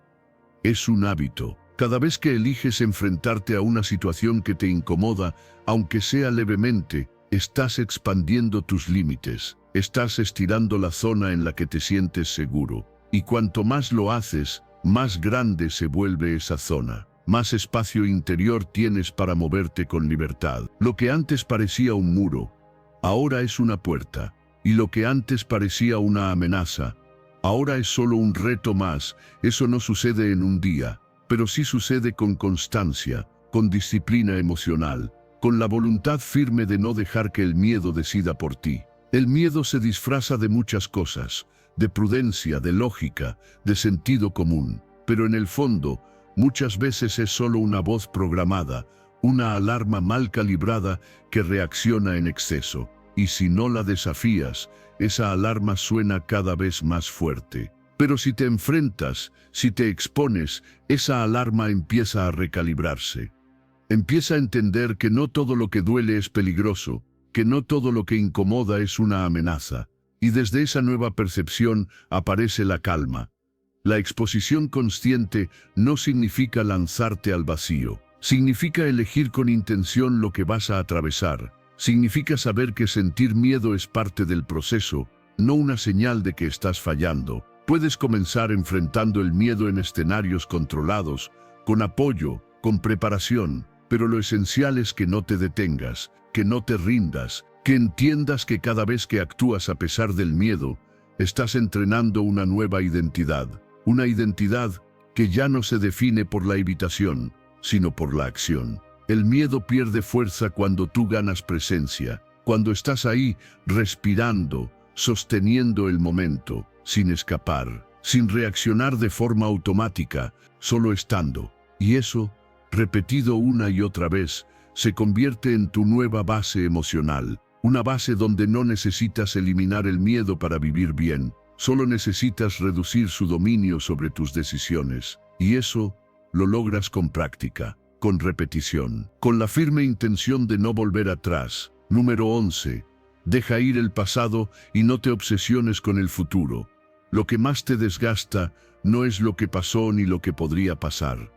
[SPEAKER 1] Es un hábito. Cada vez que eliges enfrentarte a una situación que te incomoda, aunque sea levemente, estás expandiendo tus límites, estás estirando la zona en la que te sientes seguro. Y cuanto más lo haces, más grande se vuelve esa zona. Más espacio interior tienes para moverte con libertad. Lo que antes parecía un muro, ahora es una puerta. Y lo que antes parecía una amenaza, ahora es solo un reto más. Eso no sucede en un día, pero sí sucede con constancia, con disciplina emocional, con la voluntad firme de no dejar que el miedo decida por ti. El miedo se disfraza de muchas cosas, de prudencia, de lógica, de sentido común, pero en el fondo, muchas veces es solo una voz programada, una alarma mal calibrada que reacciona en exceso. Y si no la desafías, esa alarma suena cada vez más fuerte. Pero si te enfrentas, si te expones, esa alarma empieza a recalibrarse. Empieza a entender que no todo lo que duele es peligroso, que no todo lo que incomoda es una amenaza. Y desde esa nueva percepción aparece la calma. La exposición consciente no significa lanzarte al vacío. Significa elegir con intención lo que vas a atravesar. Significa saber que sentir miedo es parte del proceso, no una señal de que estás fallando. Puedes comenzar enfrentando el miedo en escenarios controlados, con apoyo, con preparación, pero lo esencial es que no te detengas, que no te rindas, que entiendas que cada vez que actúas a pesar del miedo, estás entrenando una nueva identidad. Una identidad que ya no se define por la evitación, sino por la acción. El miedo pierde fuerza cuando tú ganas presencia, cuando estás ahí respirando, sosteniendo el momento, sin escapar, sin reaccionar de forma automática, solo estando. Y eso, repetido una y otra vez, se convierte en tu nueva base emocional, una base donde no necesitas eliminar el miedo para vivir bien, solo necesitas reducir su dominio sobre tus decisiones. Y eso lo logras con práctica, con repetición, con la firme intención de no volver atrás. Número 11. Deja ir el pasado y no te obsesiones con el futuro. Lo que más te desgasta no es lo que pasó ni lo que podría pasar.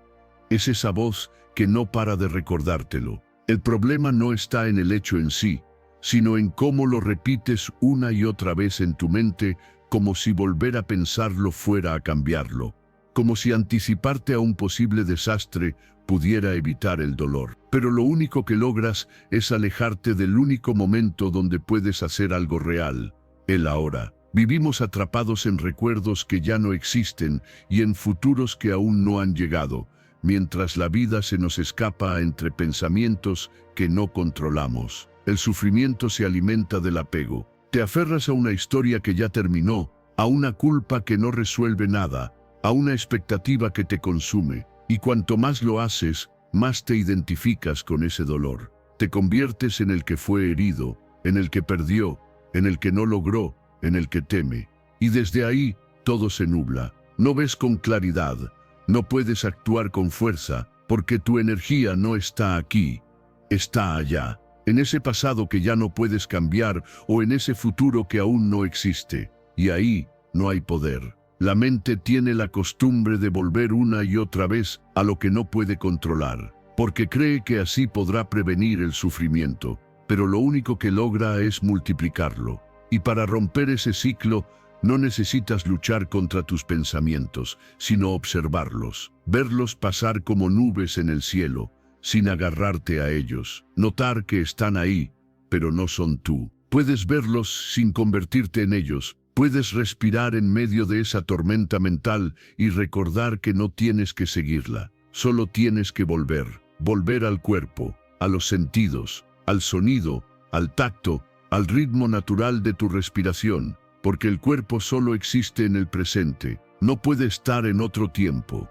[SPEAKER 1] Es esa voz que no para de recordártelo. El problema no está en el hecho en sí, sino en cómo lo repites una y otra vez en tu mente, como si volver a pensarlo fuera a cambiarlo, como si anticiparte a un posible desastre pudiera evitar el dolor. Pero lo único que logras es alejarte del único momento donde puedes hacer algo real, el ahora. Vivimos atrapados en recuerdos que ya no existen y en futuros que aún no han llegado, mientras la vida se nos escapa entre pensamientos que no controlamos. El sufrimiento se alimenta del apego. Te aferras a una historia que ya terminó, a una culpa que no resuelve nada, a una expectativa que te consume, y cuanto más lo haces, más te identificas con ese dolor. Te conviertes en el que fue herido, en el que perdió, en el que no logró, en el que teme. Y desde ahí, todo se nubla. No ves con claridad, no puedes actuar con fuerza, porque tu energía no está aquí, está allá, en ese pasado que ya no puedes cambiar o en ese futuro que aún no existe. Y ahí no hay poder. La mente tiene la costumbre de volver una y otra vez a lo que no puede controlar, porque cree que así podrá prevenir el sufrimiento, pero lo único que logra es multiplicarlo. Y para romper ese ciclo, no necesitas luchar contra tus pensamientos, sino observarlos, verlos pasar como nubes en el cielo, sin agarrarte a ellos, notar que están ahí, pero no son tú. Puedes verlos sin convertirte en ellos, puedes respirar en medio de esa tormenta mental y recordar que no tienes que seguirla, solo tienes que volver al cuerpo, a los sentidos, al sonido, al tacto, al ritmo natural de tu respiración, porque el cuerpo solo existe en el presente, no puede estar en otro tiempo.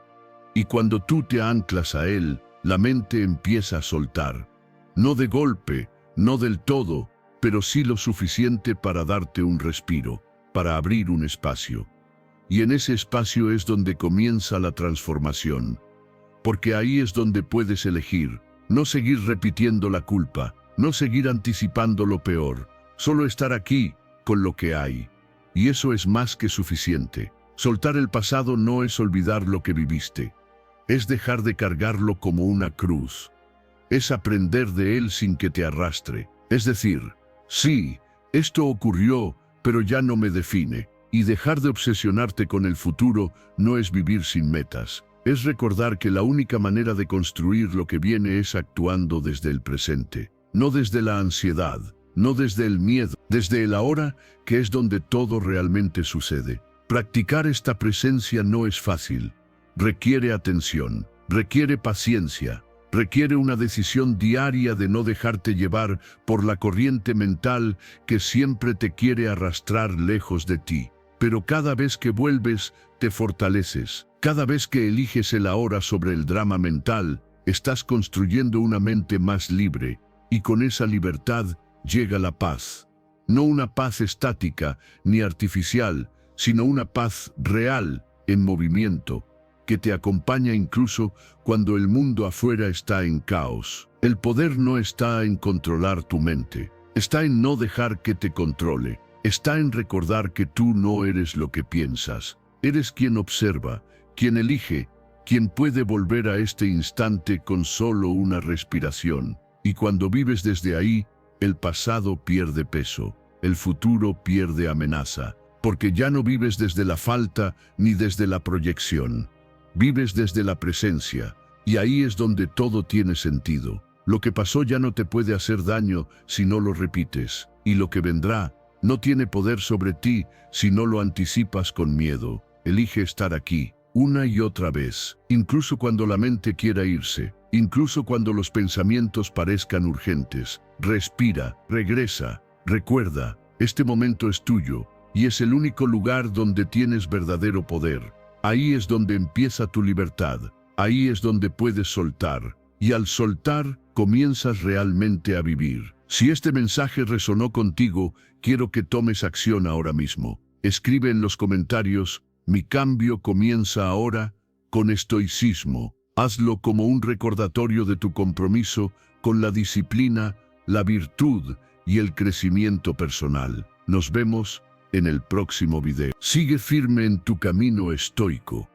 [SPEAKER 1] Y cuando tú te anclas a él, la mente empieza a soltar. No de golpe, no del todo, pero sí lo suficiente para darte un respiro, para abrir un espacio. Y en ese espacio es donde comienza la transformación. Porque ahí es donde puedes elegir, no seguir repitiendo la culpa, no seguir anticipando lo peor, solo estar aquí, con lo que hay. Y eso es más que suficiente. Soltar el pasado no es olvidar lo que viviste. Es dejar de cargarlo como una cruz. Es aprender de él sin que te arrastre. Es decir, sí, esto ocurrió, pero ya no me define. Y dejar de obsesionarte con el futuro no es vivir sin metas. Es recordar que la única manera de construir lo que viene es actuando desde el presente. No desde la ansiedad, no desde el miedo, desde el ahora, que es donde todo realmente sucede. Practicar esta presencia no es fácil. Requiere atención, requiere paciencia, Requiere una decisión diaria de no dejarte llevar por la corriente mental que siempre te quiere arrastrar lejos de ti. Pero cada vez que vuelves, te fortaleces. Cada vez que eliges el ahora sobre el drama mental, estás construyendo una mente más libre, y con esa libertad llega la paz. No una paz estática ni artificial, sino una paz real, en movimiento, que te acompaña incluso cuando el mundo afuera está en caos. El poder no está en controlar tu mente, está en no dejar que te controle, está en recordar que tú no eres lo que piensas, eres quien observa, quien elige, quien puede volver a este instante con solo una respiración. Y cuando vives desde ahí, el pasado pierde peso, el futuro pierde amenaza, porque ya no vives desde la falta ni desde la proyección. Vives desde la presencia, y ahí es donde todo tiene sentido. Lo que pasó ya no te puede hacer daño si no lo repites, y lo que vendrá no tiene poder sobre ti si no lo anticipas con miedo. Elige estar aquí, una y otra vez, incluso cuando la mente quiera irse, incluso cuando los pensamientos parezcan urgentes. Respira, regresa, recuerda, este momento es tuyo, y es el único lugar donde tienes verdadero poder. Ahí es donde empieza tu libertad, ahí es donde puedes soltar, y al soltar, comienzas realmente a vivir. Si este mensaje resonó contigo, quiero que tomes acción ahora mismo. Escribe en los comentarios: mi cambio comienza ahora, con estoicismo. Hazlo como un recordatorio de tu compromiso con la disciplina, la virtud y el crecimiento personal. Nos vemos en el próximo video. Sigue firme en tu camino estoico.